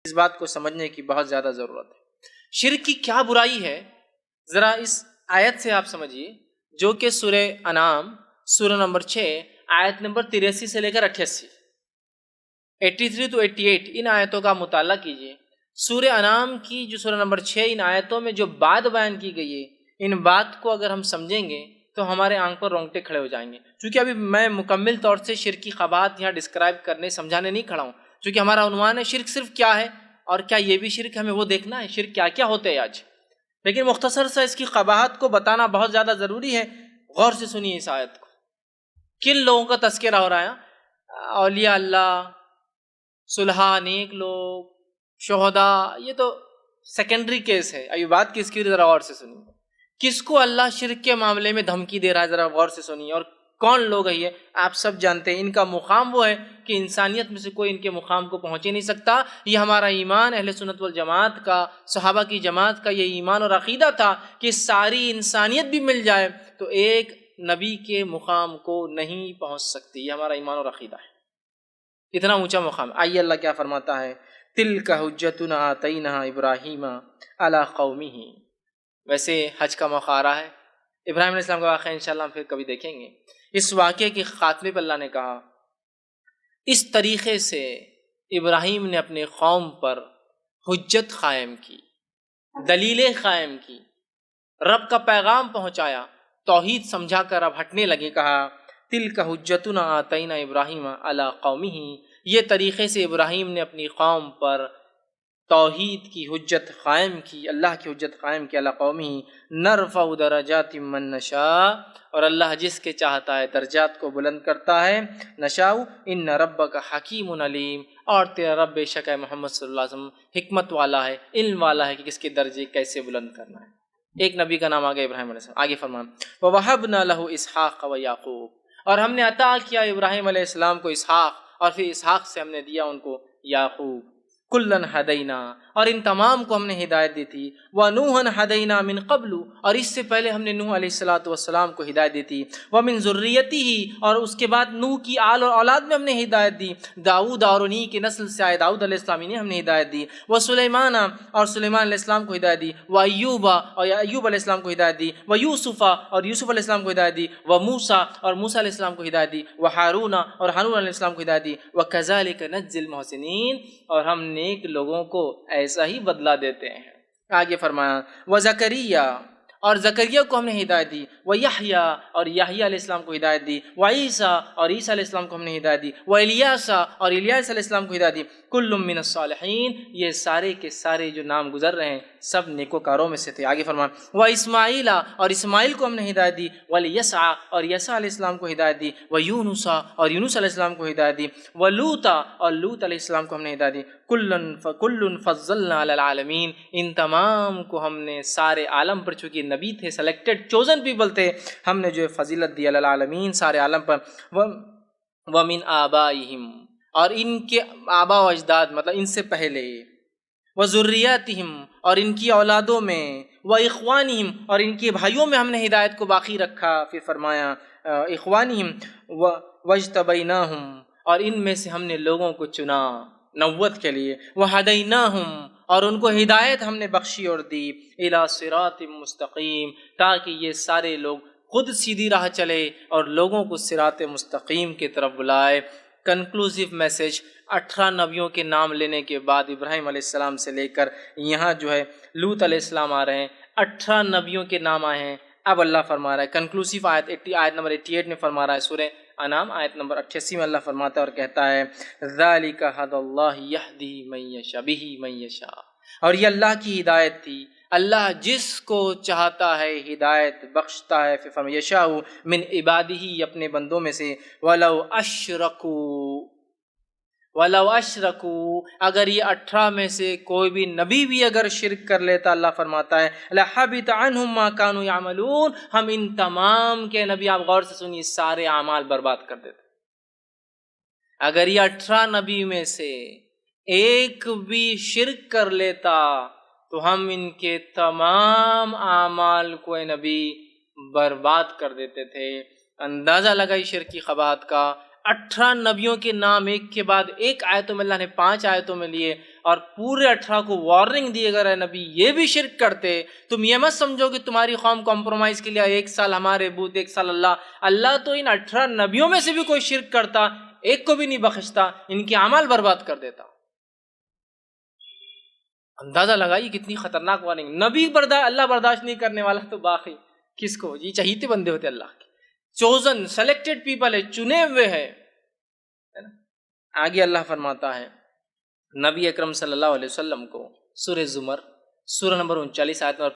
اس بات کو سمجھنے کی بہت زیادہ ضرورت ہے۔ شرک کی کیا برائی ہے ذرا اس آیت سے آپ سمجھیے، جو کہ سورہ انعام سورہ نمبر 6 آیت نمبر 83 سے لے کر 88، 83 to 88 ان آیتوں کا مطالعہ کیجیے۔ سورہ انعام کی جو سورہ نمبر 6 ان آیتوں میں جو بات بیان کی گئی ہے، ان بات کو اگر ہم سمجھیں گے تو ہمارے آنکھ پر رونگٹے کھڑے ہو جائیں گے۔ چونکہ ابھی میں مکمل طور سے شرک کی قباحت یہاں ڈسکرائب کرنے سمجھانے نہیں کھڑا ہوں، چونکہ ہمارا عنوان ہے شرک صرف کیا ہے، اور کیا یہ بھی شرک، ہمیں وہ دیکھنا ہے شرک کیا کیا ہوتے ہیں آج۔ لیکن مختصر سے اس کی قباحت کو بتانا بہت زیادہ ضروری ہے۔ غور سے سنیے اس آیت کو۔ کن لوگوں کا تذکرہ ہو رہا ہے؟ اولیاء اللہ، صلحاء، نیک لوگ، شہداء، یہ تو سیکنڈری کیس ہے۔ ابھی بات کس کی، ذرا غور سے سنیے۔ کس کو اللہ شرک کے معاملے میں دھمکی دے رہا ہے، ذرا غور سے سنیے، اور کون لوگ ہیں یہ آپ سب جانتے ہیں۔ ان کا مقام وہ ہے کہ انسانیت میں سے کوئی ان کے مقام کو پہنچ ہی نہیں سکتا۔ یہ ہمارا ایمان اہل سنت والجماعت کا، صحابہ کی جماعت کا یہ ایمان اور عقیدہ تھا کہ ساری انسانیت بھی مل جائے تو ایک نبی کے مقام کو نہیں پہنچ سکتی۔ یہ ہمارا ایمان اور عقیدہ ہے، اتنا اونچا مقام۔ آئیے اللہ کیا فرماتا ہے، تِلْکَ حُجَّتُنَا آتَيْنَاهَا إِبْرَاهِیمَ عَلَىٰ قَوْمِهِ۔ ویسے حج کا موقع آ رہا ہے، ابراہیم علیہ السلام کا واقعہ انشاءاللہ ہم پھر کبھی دیکھیں گے۔ اس واقعے کے خاتمے پر اللہ نے کہا، اس طریقے سے ابراہیم نے اپنے قوم پر حجت قائم کی، دلیلیں قائم کی، رب کا پیغام پہنچایا، توحید سمجھا کر اب ہٹنے لگے۔ کہا تِلْکَ حُجَّتُنَا آتَيْنَا إِبْرَاهِیمَ عَلَىٰ قَوْمِهِ، یہ طریقے سے ابراہیم نے اپنی قوم پر توحید کی حجت قائم کی، اللہ کی حجت قائم کی۔ عَلَىٰ قَوْمِهِ نَرْفَعُ دَرَجَاتٍ مَّن نَّشَاءُ، اور اللہ جس کے چاہتا ہے درجات کو بلند کرتا ہے۔ نشاء ان ربک حکیم علیم، اور تیرا رب بے شک ہے محمد صلی اللہ علیہ وسلم حکمت والا ہے، علم والا ہے کہ کس کے درجے کیسے بلند کرنا ہے۔ ایک نبی کا نام آگے ابراہیم علیہ السلام۔ آگے فرمایا وَوَهَبْنَا لَهُ إِسْحَاقَ وَيَعْقُوبَ، اور ہم نے عطا کیا ابراہیم علیہ السلام کو اسحاق، اور پھر اسحاق سے ہم نے دیا ان کو یعقوب۔ کُلًّا هَدَيْنَا، اور ان تمام کو ہم نے ہدایت دی تھی۔ وَنُوحًا هَدَيْنَا مِن قَبْلُ، اور اس سے پہلے ہم نے نوح علیہ السلام کو ہدایت دی تھی۔ وَمِن ذُرِّيَّتِهِ، اور اس کے بعد نوح کی آل اور اولاد میں ہم نے ہدایت دی۔ داؤد اور انہی کی نسل سے آئے داؤد علیہ السلام، انہیں ہم نے ہدایت دی۔ وَسُلَيْمَانَ، اور سلیمان علیہ السلام کو ہدایت دی۔ وَأَيُّوبَ، اور ایوب علیہ السلام کو ہدایت دی۔ وَيُوسُفَ، اور یوسف علیہ السلام کو ہدایت دی۔ وَمُوسَى، اور موسیٰ علیہ السلام کو ہدایت دی۔ وَهَارُونَ، اور ہارون علیہ السلام کو ہدایت دی۔ وَكَذَلِكَ نَجْزِي الْمُحْسِنِينَ، اور ہم نیک لوگوں کو ایسا ہی بدلہ دیتے ہیں۔ آگے فرمایا وزکریا، اور زکریا کو ہم نے ہدایت دی۔ ویحییٰ، اور یحییٰ علیہ السلام کو ہدایت دی۔ وعیسیٰ، اور عیسیٰ علیہ السلام کو ہم نے ہدایت دی۔ والیاس، اور الیاس علیہ السلام کو ہدایت دی۔ کل من الصالحین، یہ سارے کے سارے جو نام گزر رہے ہیں سب نیکوکاروں میں سے تھے۔ آگے فرمایا واسماعیل، اور اسماعیل کو ہم نے ہدایت دی۔ والیسع، اور یسع علیہ السلام کو ہدایت دی۔ ویونس، اور یونس علیہ السلام کو ہدایت دی۔ ولوطا، اور لوط علیہ السلام کو ہم نے ہدایت دی۔ کل فضلنا علی العالمین، ان تمام کو ہم نے سارے عالم پر، چونکہ نبی تھے، سلیکٹڈ چوزن پیپل تھے، ہم نے جو فضیلت دی علی العالمین، سارے عالم پر۔ ومن آبائہم، اور ان کے آبا و اجداد مطلب ان سے پہلے۔ وذریاتہم، اور ان کی اولادوں میں۔ واخوانہم، اور ان کے بھائیوں میں ہم نے ہدایت کو باقی رکھا۔ پھر فرمایا اخوانہم واجتبیناہم، اور ان میں سے ہم نے لوگوں کو چنا نبوت کے لیے۔ وہدیناہم، اور ان کو ہدایت ہم نے بخشی اور دی۔ الی صراط مستقیم، تاکہ یہ سارے لوگ خود سیدھی راہ چلے اور لوگوں کو صراط مستقیم کی طرف بلائے۔ کنکلوزیو میسج، 18 نبیوں کے نام لینے کے بعد ابراہیم علیہ السلام سے لے کر یہاں جو ہے لوط علیہ السلام آ رہے ہیں، 18 نبیوں کے نام آئے ہیں۔ اب اللہ فرما رہا ہے کنکلوسیو آیت نمبر 88 میں فرما رہا ہے، سورہ انعام آیت نمبر 88 میں اللہ فرماتا ہے اور کہتا ہے ذالک ھدی اللہ یہدی من یشاء بہ من یشاء، اور یہ اللہ کی ہدایت تھی، اللہ جس کو چاہتا ہے ہدایت بخشتا ہے۔ پھر فرمایا یشاء من عبادہ، اپنے بندوں میں سے۔ ولو اشرکوا، اگر یہ 18 میں سے کوئی بھی نبی بھی اگر شرک کر لیتا، اللہ فرماتا ہے لحبط عنہم ما كانوا يعملون، ہم ان تمام کے نبی، آپ غور سے سنیے، سارے اعمال برباد کر دیتے۔ اگر یہ 18 نبی میں سے ایک بھی شرک کر لیتا تو ہم ان کے تمام اعمال کو اے نبی برباد کر دیتے تھے۔ اندازہ لگائی شرک کی قباحت کا۔ 18 نبیوں کے نام ایک کے بعد ایک آیتوں میں اللہ نے 5 آیتوں میں لیے اور پورے 18 کو وارننگ دی، اگر اے نبی یہ بھی شرک کرتے تم یہ مت سمجھو کہ تمہاری قوم کمپرومائز کے لیے 1 سال ہمارے بت 1 سال اللہ تو ان 18 نبیوں میں سے بھی کوئی شرک کرتا ایک کو بھی نہیں بخشتا، ان کے اعمال برباد کر دیتا۔ اندازہ لگائیے کتنی خطرناک وارننگ۔ نبی اللہ برداشت نہیں کرنے والا تو باقی کس کو؟ یہ چہیتے بندے ہوتے اللہ کے، چوزن سلیکٹڈ پیپل ہے، چنے ہوئے ہے نا۔ آگے اللہ فرماتا ہے نبی اکرم صلی اللہ علیہ وسلم کو سورہ زمر سورہ نمبر 39 آیت نمبر